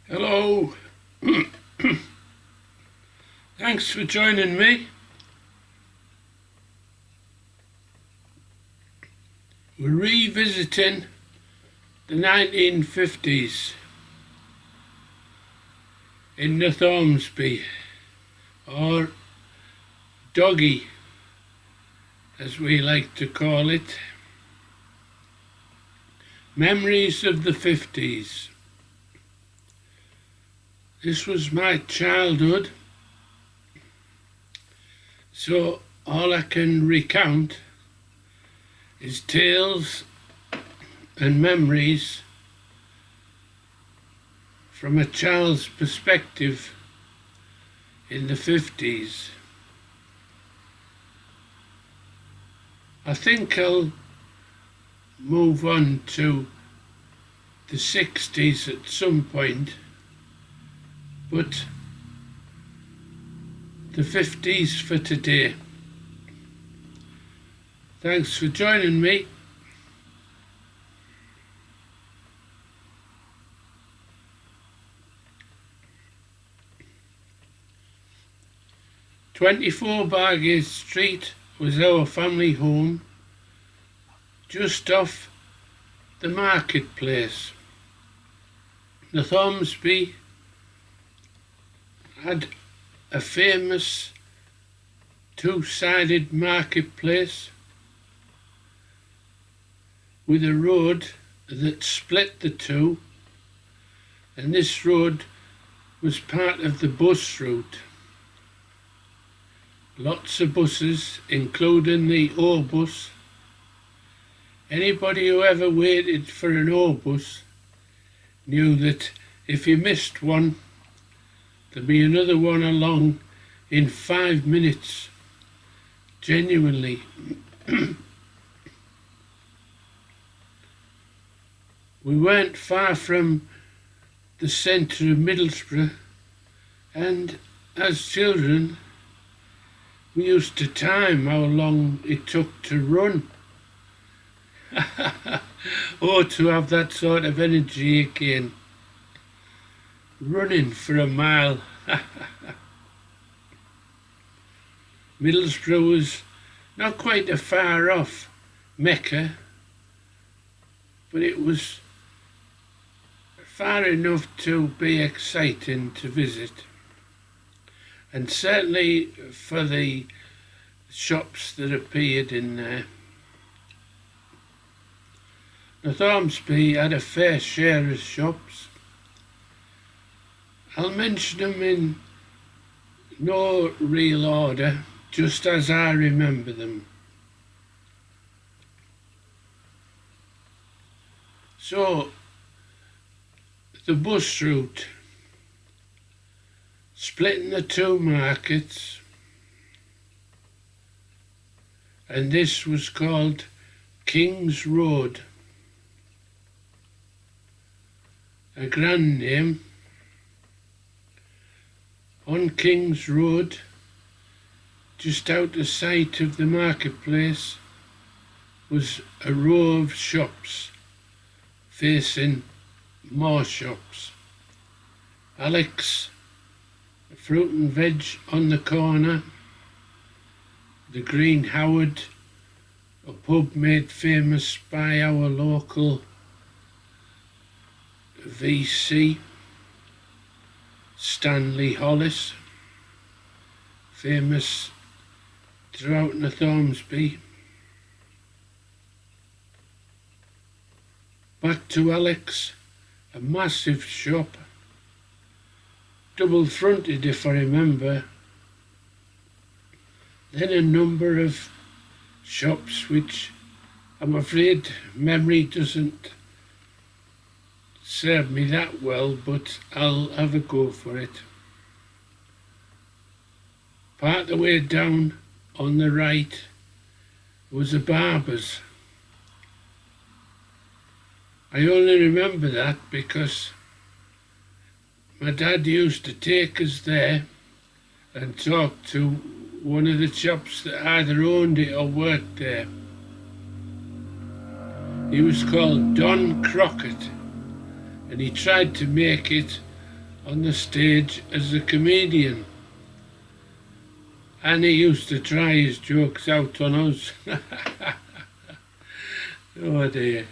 Hello. Thanks for joining me. We're revisiting the 1950s in Northamptonshire, or Doggy as we like to call it. Memories of the 50s. This was my childhood, so all I can recount is tales and memories from a child's perspective in the 50s. I think I'll move on to the 60s at some point, but the 50s for today. Thanks for joining me. "24 Bargate Street was our family home, just off the marketplace. Northamptonshire had a famous two-sided marketplace with a road that split the two, and this road was part of the bus route. Lots of buses, including the O bus. Anybody who ever waited for an O bus knew that if you missed one, there'd be another one along in 5 minutes. Genuinely. We weren't far from the centre of Middlesbrough, and as children we used to time how long it took to run. Oh, to have that sort of energy again. Running for a mile. Middlesbrough was not quite a far off Mecca, but it was far enough to be exciting to visit, and certainly for the shops that appeared in there. Northamptonshire had a fair share of shops. I'll mention them in no real order, just as I remember them. So, the bus route, splitting the two markets, and this was called King's Road. A grand name. On King's Road, just out of sight of the marketplace, was a row of shops facing more shops. Alex, fruit and veg on the corner. The Green Howard, a pub made famous by our local VC, Stanley Hollis, famous throughout Northamptonshire. Back to Alex, a massive shop, double fronted if I remember. Then a number of shops which I'm afraid memory doesn't serve me that well, but I'll have a go for it. Part of the way down on the right was a barber's. I only remember that because my dad used to take us there and talk to one of the chaps that either owned it or worked there. He was called Don Crockett, and he tried to make it on the stage as a comedian. And he used to try his jokes out on us. Oh dear.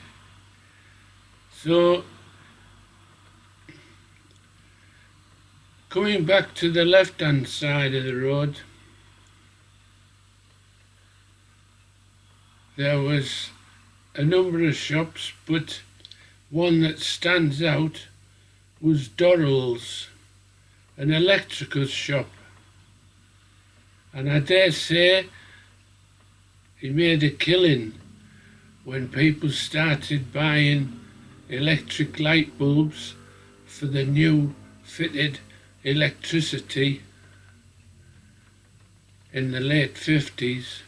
So, coming back to the left-hand side of the road, there was a number of shops, but one that stands out was Dorrell's, an electrical shop. And I dare say he made a killing when people started buying electric light bulbs for the new fitted electricity in the late 50s.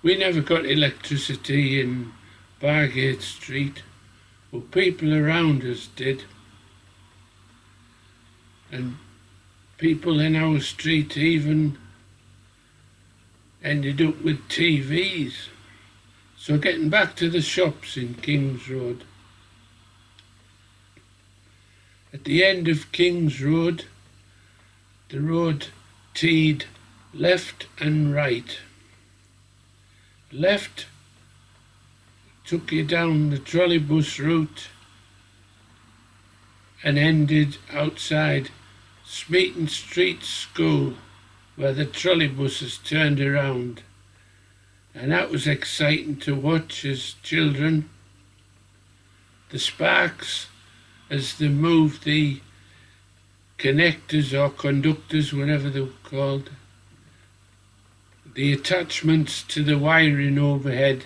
We never got electricity in Bargate Street, but people around us did. And people in our street even ended up with TVs. So getting back to the shops in King's Road. At the end of King's Road, the road teed left and right. Left took you down the trolleybus route and ended outside Smeaton Street School, where the trolleybuses turned around. And that was exciting to watch as children. The sparks as they moved the connectors or conductors, whatever they were called, the attachments to the wiring overhead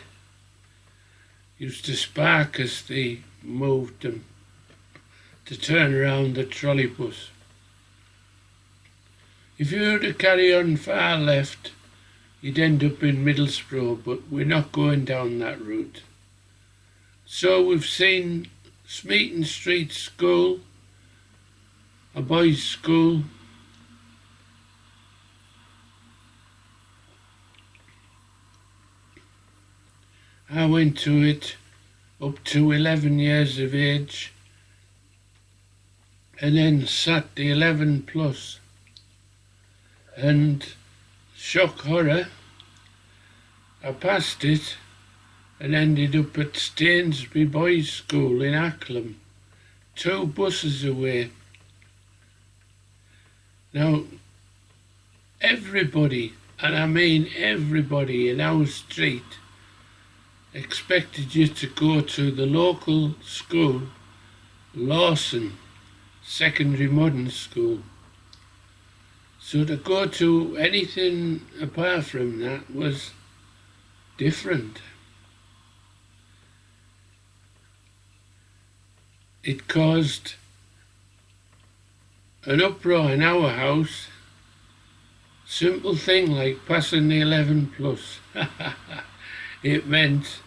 used to spark as they moved them to turn around the trolleybus. If you were to carry on far left, you'd end up in Middlesbrough, but we're not going down that route. So we've seen Smeaton Street School, a boys' school. I went to it up to 11 years of age and then sat the 11 plus. And shock horror, I passed it and ended up at Stainsby Boys' School in Acklam, 2 buses away. Now, everybody, and I mean everybody in our street, expected you to go to the local school, Lawson Secondary Modern School. So to go to anything apart from that was different. It caused an uproar in our house. Simple thing like passing the 11 plus. It meant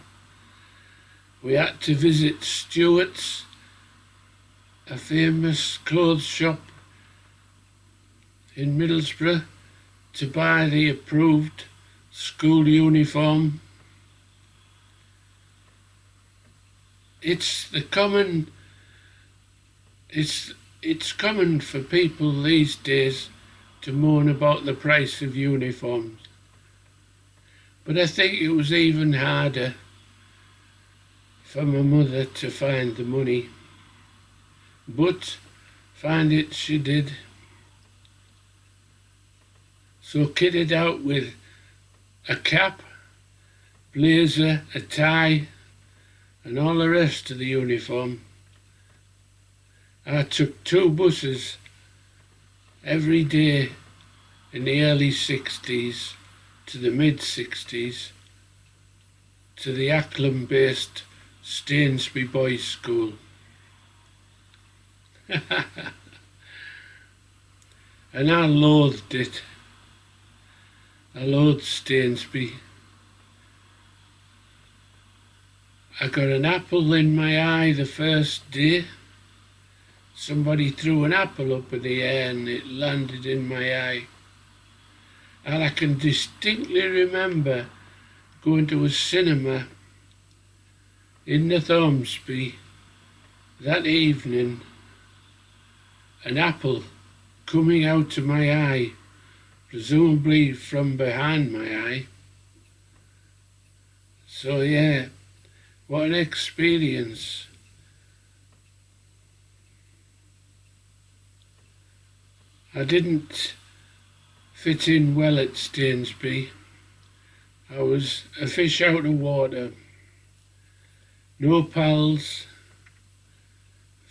we had to visit Stewart's, a famous clothes shop in Middlesbrough, to buy the approved school uniform. It's common for people these days to moan about the price of uniforms. But I think it was even harder for my mother to find the money. But find it she did. So kitted out with a cap, blazer, a tie, and all the rest of the uniform, I took 2 buses every day in the early 60s to the mid-60s to the Acklam-based Stainsby Boys' School. And I loathed it. I loathed Stainsby. I got an apple in my eye the first day. Somebody threw an apple up in the air and it landed in my eye. And I can distinctly remember going to a cinema in North Ormsby that evening an apple coming out of my eye, presumably from behind my eye. So yeah, what an experience. I didn't fit in well at Stainsby. I was a fish out of water. No pals,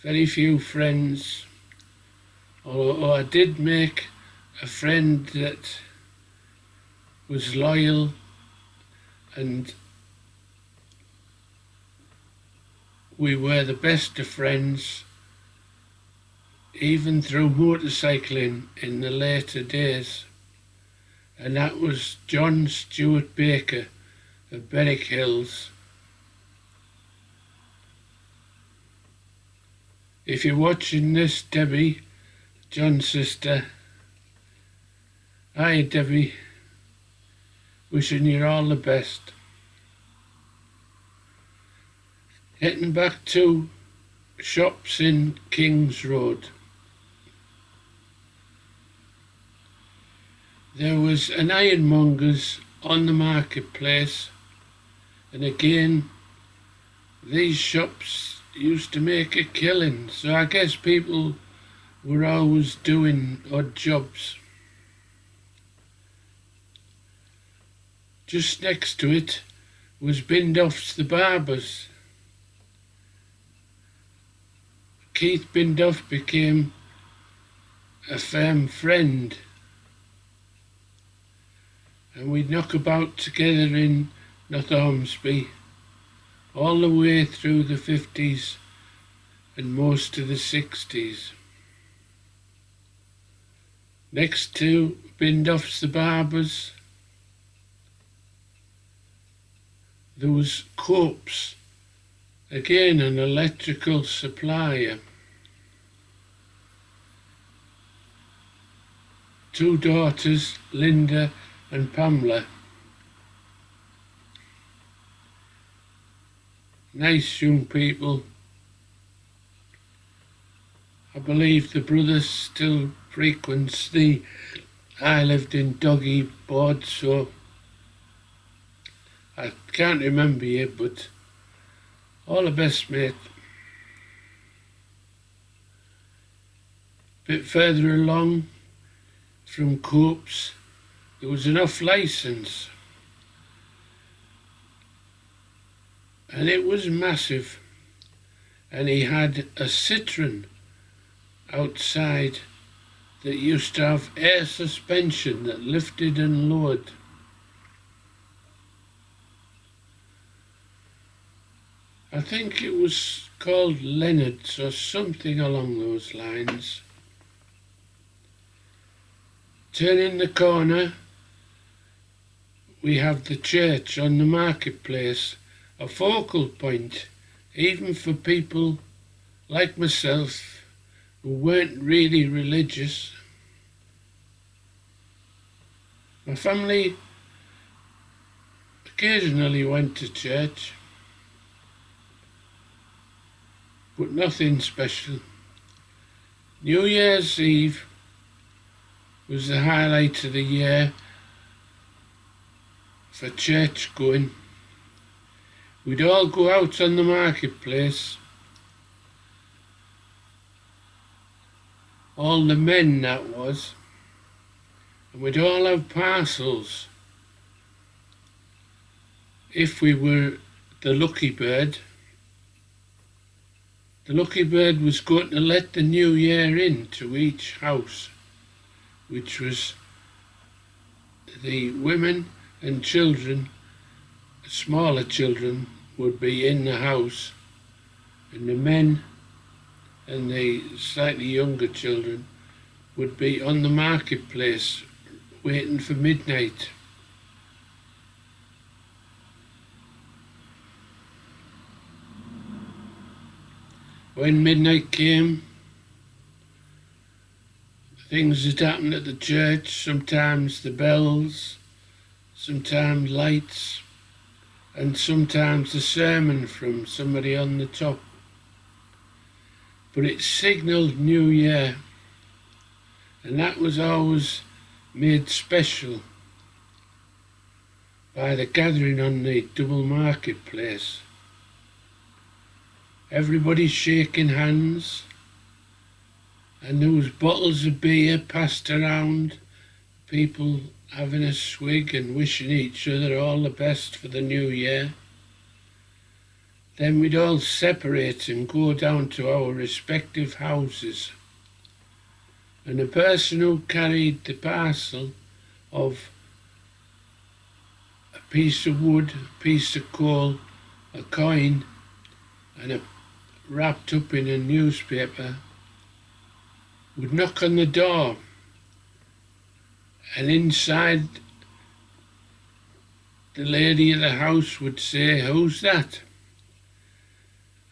very few friends, although I did make a friend that was loyal and we were the best of friends, even through motorcycling in the later days, and that was John Stewart Baker of Berwick Hills. If you're watching this, Debbie, John's sister, hi Debbie, wishing you all the best. Getting back to shops in King's Road. There was an ironmonger's on the marketplace, and again these shops used to make a killing, so I guess people were always doing odd jobs. Just next to it was Bindoff's the Barbers. Keith Bindoff became a firm friend, and we'd knock about together in North Ormsby all the way through the 50s and most of the 60s. Next to Bindoff's the Barbers, there was Cope's, again an electrical supplier. Two daughters, Linda and Pamela. Nice young people. I believe the brother still frequents I lived in Doggy board, so I can't remember you, but all the best, mate. Bit further along from Cope's, there was an off-licence, and it was massive, and he had a Citroen outside that used to have air suspension that lifted and lowered. I think it was called Leonard's or something along those lines. Turning the corner, we have the church on the marketplace, a focal point even for people like myself who weren't really religious. My family occasionally went to church, but nothing special. New Year's Eve was the highlight of the year for church going. We'd all go out on the marketplace, all the men that was, and we'd all have parcels. If we were the lucky bird was going to let the new year in to each house, which was the women and children, smaller children, would be in the house, and the men and the slightly younger children would be on the marketplace waiting for midnight. When midnight came, things that happened at the church, sometimes the bells, sometimes lights, and sometimes a sermon from somebody on the top. But it signalled New Year. and that was always made special by the gathering on the double marketplace. Everybody shaking hands, and there was bottles of beer passed around, people having a swig and wishing each other all the best for the new year. Then we'd all separate and go down to our respective houses, and the person who carried the parcel of a piece of wood, a piece of coal, a coin, and wrapped up in a newspaper, would knock on the door, and inside the lady of the house would say, "Who's that?"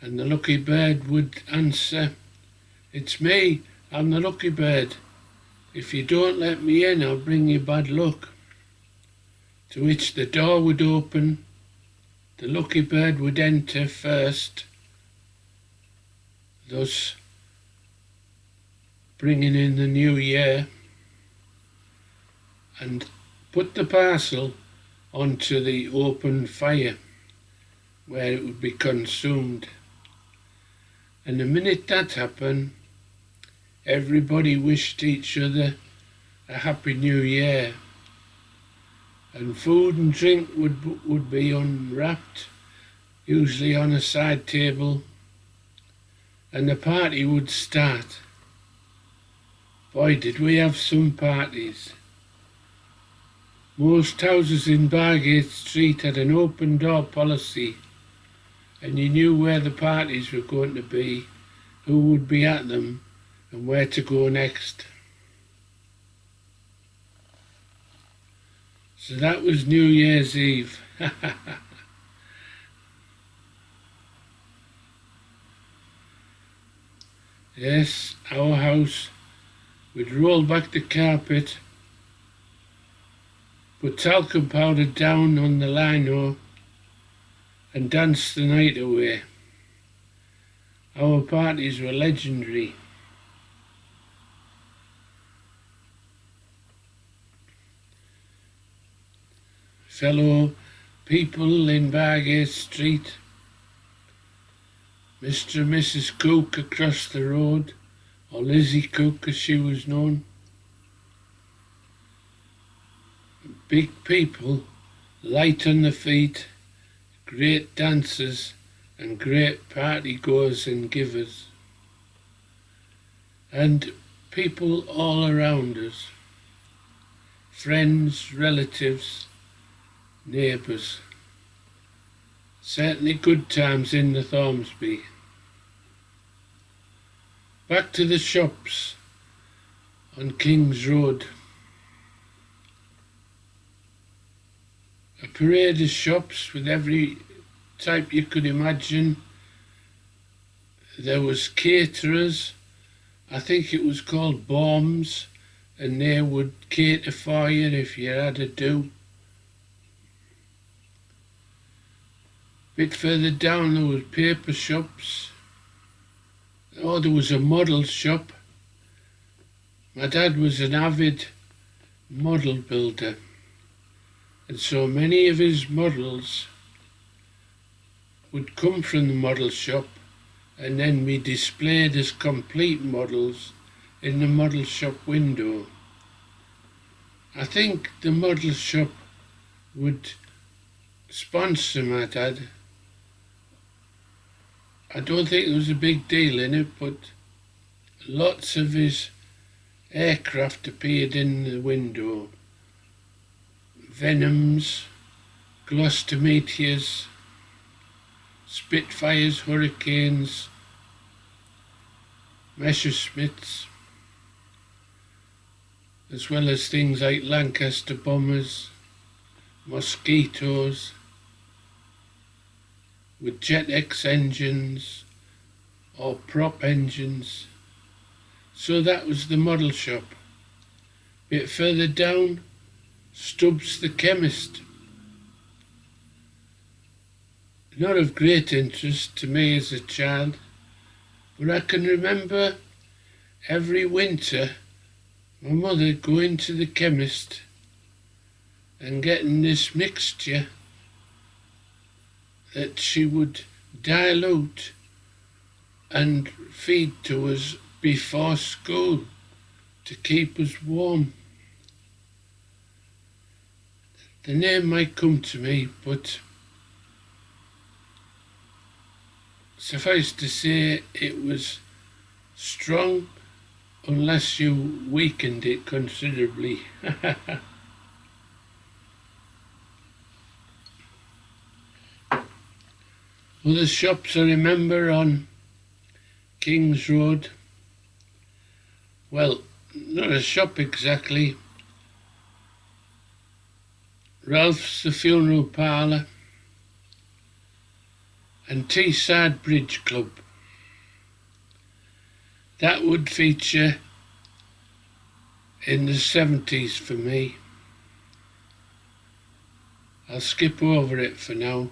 And the lucky bird would answer, "It's me, I'm the lucky bird. If you don't let me in, I'll bring you bad luck." To which the door would open, the lucky bird would enter first, thus bringing in the new year, and put the parcel onto the open fire where it would be consumed. And the minute that happened, everybody wished each other a happy new year, and food and drink would be unwrapped, usually on a side table, and the party would start. Boy, did we have some parties. Most houses in Bargate Street had an open door policy, and you knew where the parties were going to be, who would be at them, and where to go next. So that was New Year's Eve. Yes, our house, we'd roll back the carpet, put talcum powder down on the lino, and dance the night away. Our parties were legendary. Fellow people in Bargate Street, Mr. and Mrs. Cook across the road, or Lizzie Cook as she was known. Big people, light on the feet, great dancers and great party goers and givers, and people all around us, friends, relatives, neighbours. Certainly good times in the Thormsby. Back to the shops on King's Road. A parade of shops with every type you could imagine. There was caterers, I think it was called Bombs, and they would cater for you if you had a do. Bit further down there was paper shops. Oh, there was a model shop. My dad was an avid model builder, and so many of his models would come from the model shop and then be displayed as complete models in the model shop window. I think the model shop would sponsor my dad. I don't think there was a big deal in it, but lots of his aircraft appeared in the window. Venoms, Gloucester Meteors, Spitfires, Hurricanes, Messerschmitts, as well as things like Lancaster bombers, Mosquitoes, with Jet-X engines or prop engines. So that was the model shop. A bit further down, Stubbs the chemist. Not of great interest to me as a child, but I can remember every winter my mother going to the chemist and getting this mixture that she would dilute and feed to us before school to keep us warm. The name might come to me, but suffice to say it was strong unless you weakened it considerably. Other shops I remember on King's Road, well, not a shop exactly. Ralph's the Funeral Parlour and Teesside Bridge Club. That would feature in the 70s for me. I'll skip over it for now.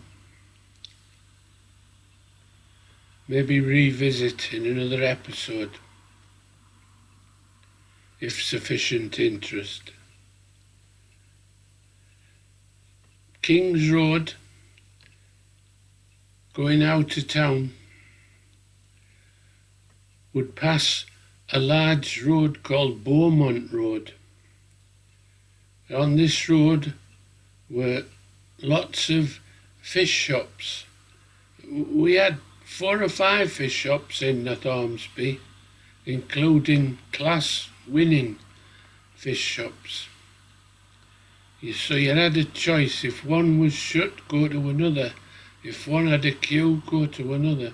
Maybe revisit in another episode if sufficient interest. King's Road, going out of town, would pass a large road called Beaumont Road. On this road were lots of fish shops. We had 4 or 5 fish shops in North Ormsby, including class-winning fish shops. So you had a choice. If one was shut, go to another. If one had a queue, go to another.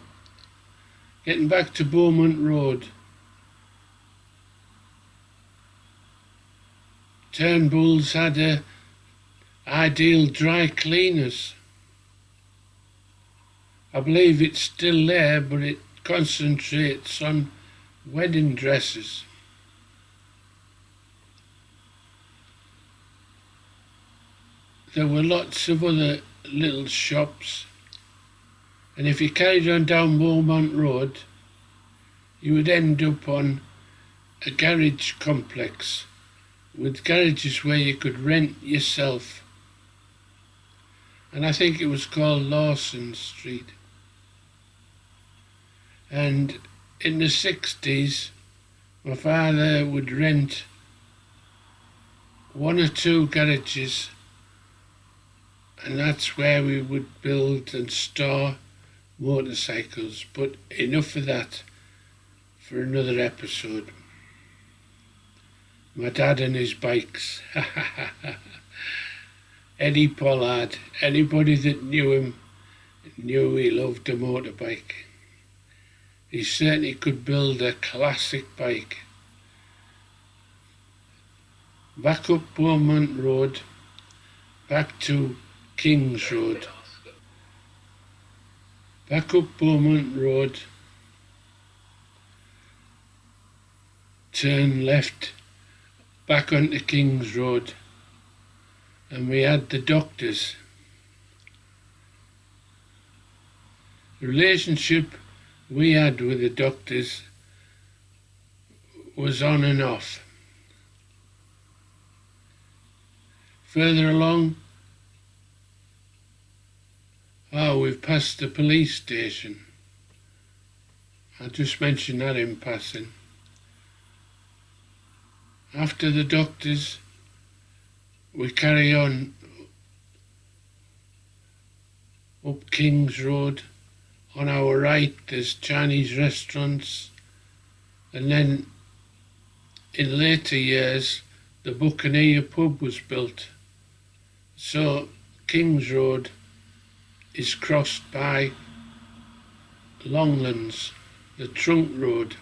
Getting back to Beaumont Road, Turnbull's had a Ideal Dry Cleaners. I believe it's still there, but it concentrates on wedding dresses. There were lots of other little shops, and if you carried on down Beaumont Road, you would end up on a garage complex with garages where you could rent yourself. And I think it was called Lawson Street. And in the 60s, my father would rent 1 or 2 garages, and that's where we would build and store motorcycles. But enough of that for another episode. My dad and his bikes. Eddie Pollard, anybody that knew him knew he loved a motorbike. He certainly could build a classic bike. Back up Beaumont Road, back to King's Road. Back up Beaumont Road, turn left, back onto King's Road, and we had the doctors. The relationship we had with the doctors was on and off. Further along, we've passed the police station. I'll just mention that in passing. After the doctors, we carry on up King's Road. On our right there's Chinese restaurants, and then in later years the Buccaneer pub was built. So King's Road is crossed by Longlands, the trunk road.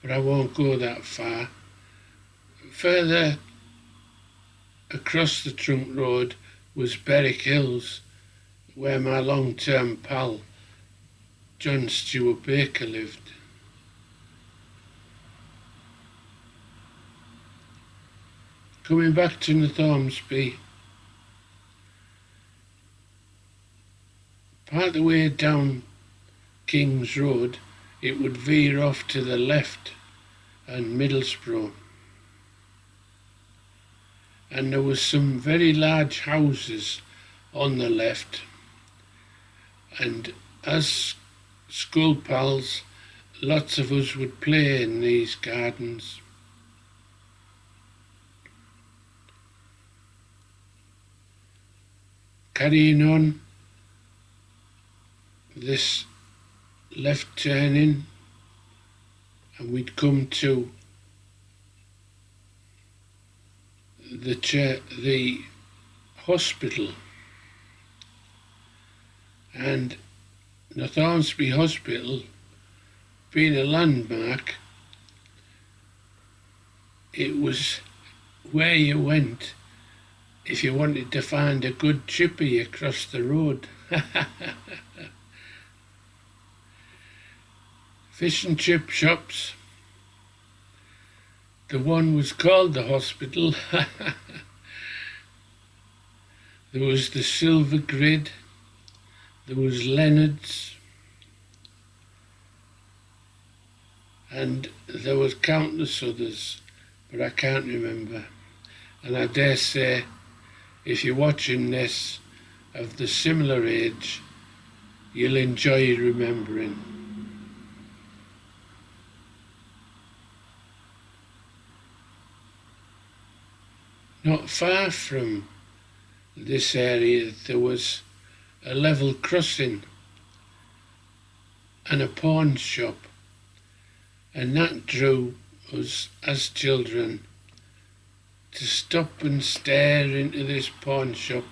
But I won't go that far. Further across the trunk road was Berwick Hills, where my long-term pal John Stewart Baker lived. Coming back to North Ormsby, part of the way down King's Road, it would veer off to the left and Middlesbrough. And there was some very large houses on the left, and as school pals, lots of us would play in these gardens. Carrying on this left turning, and we'd come to the hospital, and Northampton Hospital being a landmark, it was where you went if you wanted to find a good chippy across the road. Fish and chip shops. The one was called the hospital. There was the Silver Grid, there was Leonard's, and there was countless others, but I can't remember. And I dare say, if you're watching this of the similar age, you'll enjoy remembering. Not far from this area there was a level crossing and a pawn shop, and that drew us as children to stop and stare into this pawn shop,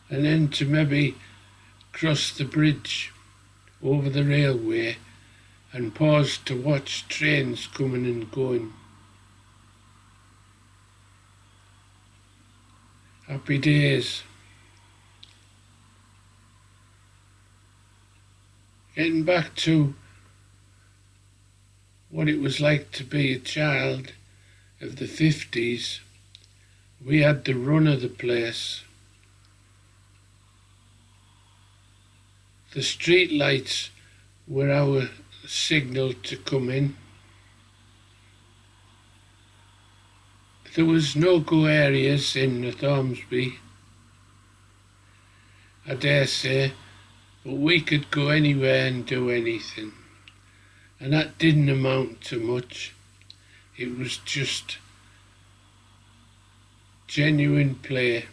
and then to maybe cross the bridge over the railway and pause to watch trains coming and going. Happy days. Getting back to what it was like to be a child of the 50s, we had the run of the place. The street lights were our signal to come in. There was no-go areas in Northampton, I dare say, but we could go anywhere and do anything. And that didn't amount to much. It was just genuine play.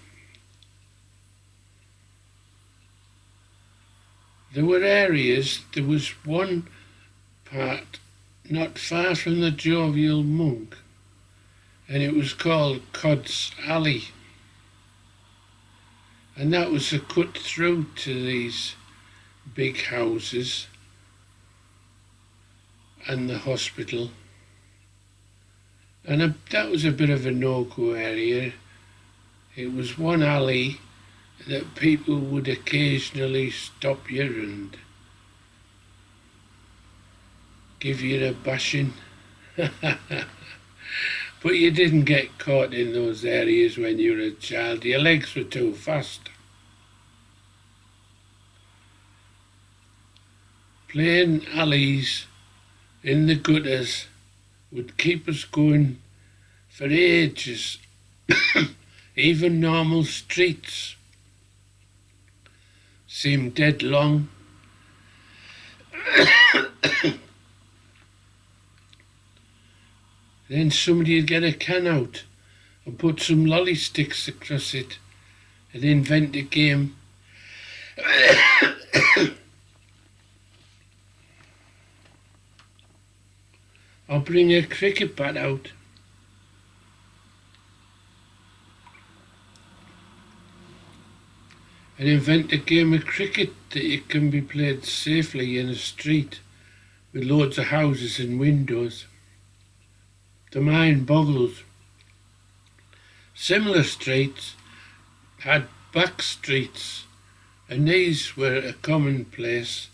There were areas, there was one part not far from the Jovial Monk, and it was called Cod's Alley. And that was a cut through to these big houses and the hospital. And that was a bit of a no-go area. It was one alley that people would occasionally stop you and give you a bashing. But you didn't get caught in those areas when you were a child. Your legs were too fast. Playing alleys in the gutters would keep us going for ages. Even normal streets seemed dead long. Then somebody would get a can out and put some lolly sticks across it and invent a game. Or bring a cricket bat out. And invent a game of cricket that it can be played safely in a street with loads of houses and windows. The mind boggles. Similar streets had back streets, and these were a common place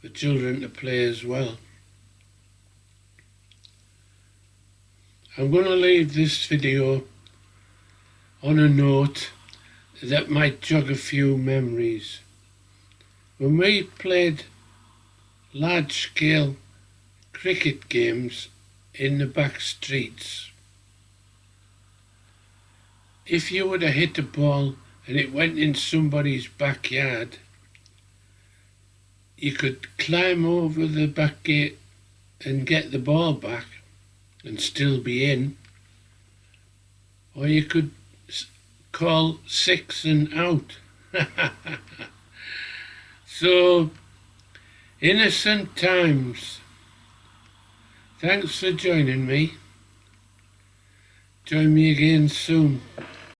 for children to play as well. I'm going to leave this video on a note that might jog a few memories. When we played large-scale cricket games in the back streets. If you were to hit a ball and it went in somebody's backyard, you could climb over the back gate and get the ball back and still be in, or you could call 6 and out. So, innocent times. Thanks for joining me. Join me again soon.